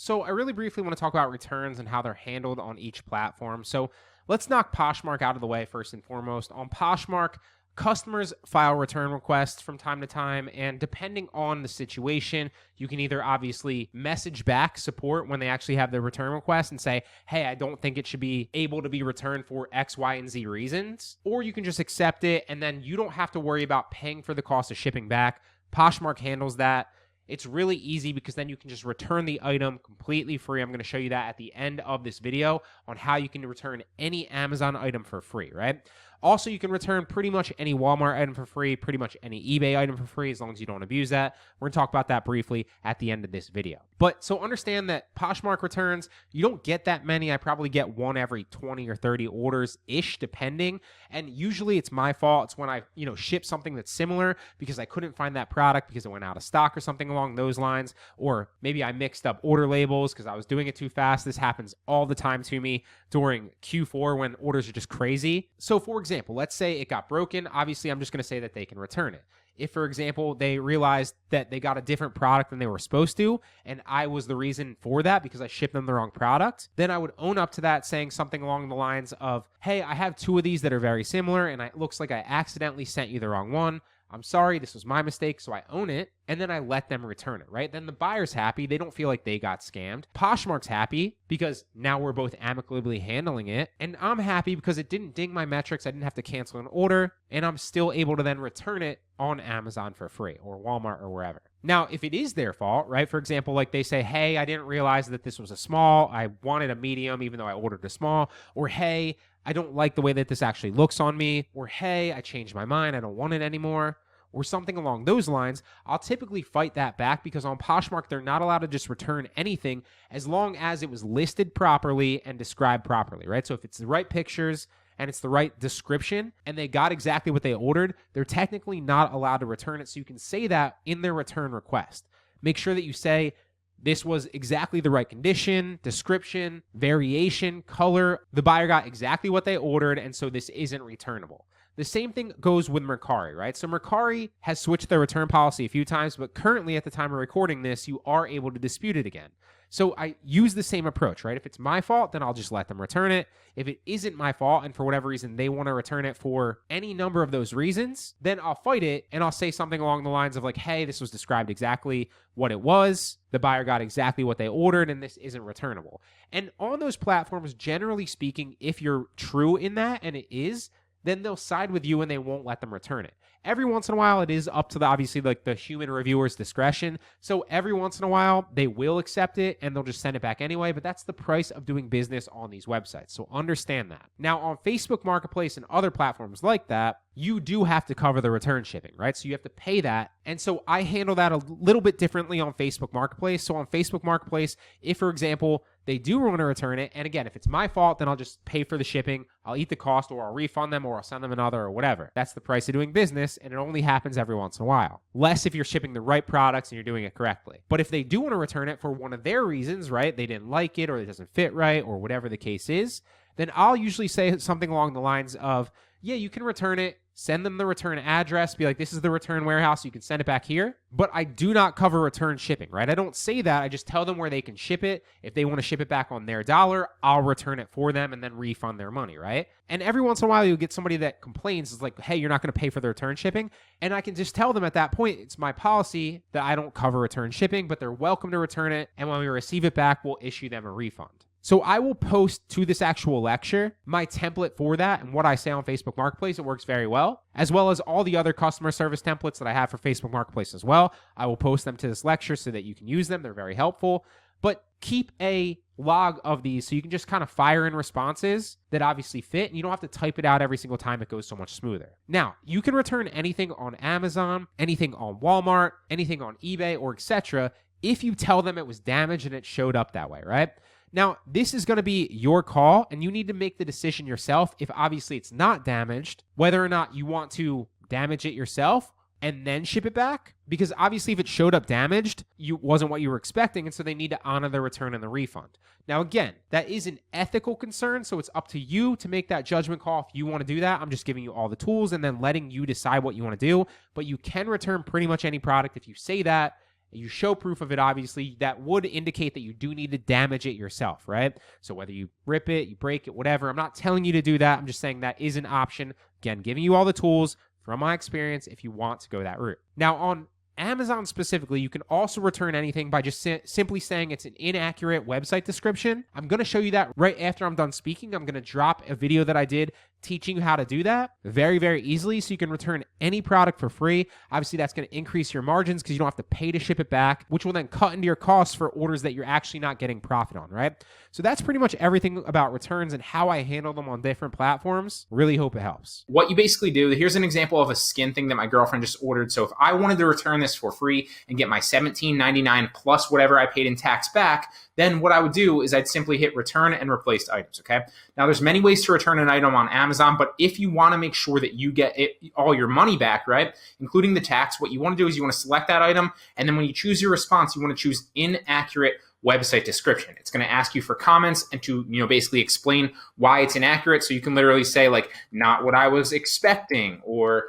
So I really briefly want to talk about returns and how they're handled on each platform. So let's knock Poshmark out of the way first and foremost. On Poshmark, customers file return requests from time to time, and depending on the situation, you can either obviously message back support when they actually have their return request and say, hey, I don't think it should be able to be returned for X, Y, and Z reasons, or you can just accept it, and then you don't have to worry about paying for the cost of shipping back. Poshmark handles that. It's really easy because then you can just return the item completely free. I'm going to show you that at the end of this video on how you can return any Amazon item for free, right? Also, you can return pretty much any Walmart item for free, pretty much any eBay item for free, as long as you don't abuse that. We're going to talk about that briefly at the end of this video. But so understand that Poshmark returns, you don't get that many. I probably get one every 20 or 30 orders-ish, depending. And usually it's my fault. It's when I, ship something that's similar because I couldn't find that product because it went out of stock or something along those lines. Or maybe I mixed up order labels because I was doing it too fast. This happens all the time to me during Q4 when orders are just crazy. So for example, let's say it got broken. Obviously, I'm just going to say that they can return it. If, for example, they realized that they got a different product than they were supposed to, and I was the reason for that because I shipped them the wrong product, then I would own up to that, saying something along the lines of, hey, I have two of these that are very similar, and it looks like I accidentally sent you the wrong one. I'm sorry, this was my mistake, so I own it, and then I let them return it, right? Then the buyer's happy. They don't feel like they got scammed. Poshmark's happy because now we're both amicably handling it, and I'm happy because it didn't ding my metrics. I didn't have to cancel an order, and I'm still able to then return it on Amazon for free or Walmart or wherever. Now, if it is their fault, right? For example, like they say, hey, I didn't realize that this was a small. I wanted a medium even though I ordered a small. Or, hey, I don't like the way that this actually looks on me. Or, hey, I changed my mind. I don't want it anymore. Or something along those lines, I'll typically fight that back because on Poshmark, they're not allowed to just return anything as long as it was listed properly and described properly, right? So if it's the right pictures and it's the right description and they got exactly what they ordered, they're technically not allowed to return it. So you can say that in their return request. Make sure that you say, this was exactly the right condition, description, variation, color. The buyer got exactly what they ordered, and so this isn't returnable. The same thing goes with Mercari, right? So Mercari has switched their return policy a few times, but currently at the time of recording this, you are able to dispute it again. So I use the same approach, right? If it's my fault, then I'll just let them return it. If it isn't my fault and for whatever reason they want to return it for any number of those reasons, then I'll fight it and I'll say something along the lines of like, hey, this was described exactly what it was. The buyer got exactly what they ordered and this isn't returnable. And on those platforms, generally speaking, if you're true in that, and it is, then they'll side with you and they won't let them return it. Every once in a while, it is up to the human reviewer's discretion. So every once in a while, they will accept it and they'll just send it back anyway. But that's the price of doing business on these websites. So understand that. Now, on Facebook Marketplace and other platforms like that, you do have to cover the return shipping, right? So you have to pay that. And so I handle that a little bit differently on Facebook Marketplace. So on Facebook Marketplace, if, for example, they do want to return it, and again, if it's my fault, then I'll just pay for the shipping. I'll eat the cost, or I'll refund them, or I'll send them another, or whatever. That's the price of doing business, and it only happens every once in a while. Less if you're shipping the right products and you're doing it correctly. But if they do want to return it for one of their reasons, right? They didn't like it, or it doesn't fit right, or whatever the case is, then I'll usually say something along the lines of, yeah, you can return it. Send them the return address. Be like, this is the return warehouse. You can send it back here. But I do not cover return shipping, right? I don't say that. I just tell them where they can ship it. If they want to ship it back on their dollar, I'll return it for them and then refund their money, right? And every once in a while, you'll get somebody that complains. It's like, hey, you're not going to pay for the return shipping. And I can just tell them at that point, it's my policy that I don't cover return shipping, but they're welcome to return it. And when we receive it back, we'll issue them a refund. So I will post to this actual lecture my template for that and what I say on Facebook Marketplace. It works very well, as well as all the other customer service templates that I have for Facebook Marketplace as well. I will post them to this lecture so that you can use them. They're very helpful. But keep a log of these so you can just kind of fire in responses that obviously fit, and you don't have to type it out every single time. It goes so much smoother. Now, you can return anything on Amazon, anything on Walmart, anything on eBay, or etc. if you tell them it was damaged and it showed up that way, right? Now, this is going to be your call, and you need to make the decision yourself if obviously it's not damaged, whether or not you want to damage it yourself and then ship it back. Because obviously if it showed up damaged, it wasn't what you were expecting, and so they need to honor the return and the refund. Now, again, that is an ethical concern, so it's up to you to make that judgment call if you want to do that. I'm just giving you all the tools and then letting you decide what you want to do. But you can return pretty much any product if you say that. you show proof of it, obviously, that would indicate that you do need to damage it yourself, right? So whether you rip it, you break it, whatever, I'm not telling you to do that. I'm just saying that is an option. Again, giving you all the tools from my experience if you want to go that route. Now, on Amazon specifically, you can also return anything by just simply saying it's an inaccurate website description. I'm going to show you that right after I'm done speaking. I'm going to drop a video that I did teaching you how to do that very, very easily so you can return any product for free. Obviously, that's going to increase your margins because you don't have to pay to ship it back, which will then cut into your costs for orders that you're actually not getting profit on, right? So that's pretty much everything about returns and how I handle them on different platforms. Really hope it helps. What you basically do, here's an example of a skin thing that my girlfriend just ordered. So if I wanted to return this for free and get my $17.99 plus whatever I paid in tax back, then what I would do is I'd simply hit return and replaced items, okay? Now, there's many ways to return an item on Amazon, but if you want to make sure that you get all your money back, right, including the tax, what you want to do is you want to select that item, and then when you choose your response, you want to choose inaccurate website description. It's going to ask you for comments and to, basically explain why it's inaccurate. So you can literally say like, not what I was expecting, or,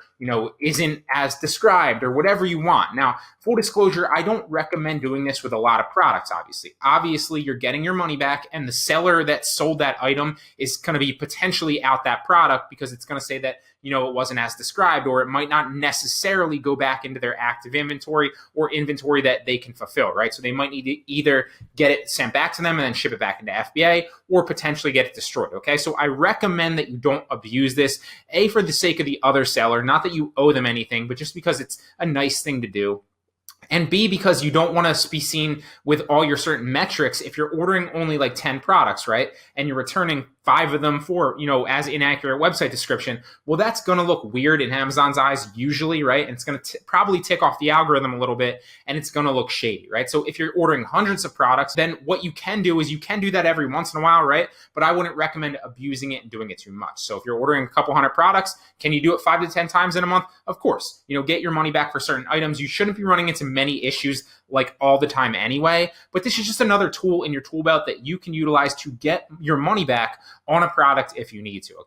isn't as described, or whatever you want. Now, full disclosure, I don't recommend doing this with a lot of products, obviously. Obviously, you're getting your money back, and the seller that sold that item is going to be potentially out that product because it's going to say that, it wasn't as described, or it might not necessarily go back into their active inventory or inventory that they can fulfill, right? So they might need to either get it sent back to them and then ship it back into FBA, or potentially get it destroyed, okay? So I recommend that you don't abuse this, A, for the sake of the other seller, not that you owe them anything, but just because it's a nice thing to do. And B, because you don't want to be seen with all your certain metrics if you're ordering only like 10 products, right? And you're returning 5 of them for, as inaccurate website description. Well, that's going to look weird in Amazon's eyes usually, right? And it's going to probably tick off the algorithm a little bit, and it's going to look shady, right? So if you're ordering hundreds of products, then what you can do is you can do that every once in a while, right? But I wouldn't recommend abusing it and doing it too much. So if you're ordering a couple hundred products, can you do it 5 to 10 times in a month? Of course. Get your money back for certain items. You shouldn't be running into many issues like all the time anyway, but this is just another tool in your tool belt that you can utilize to get your money back on a product if you need to. Okay.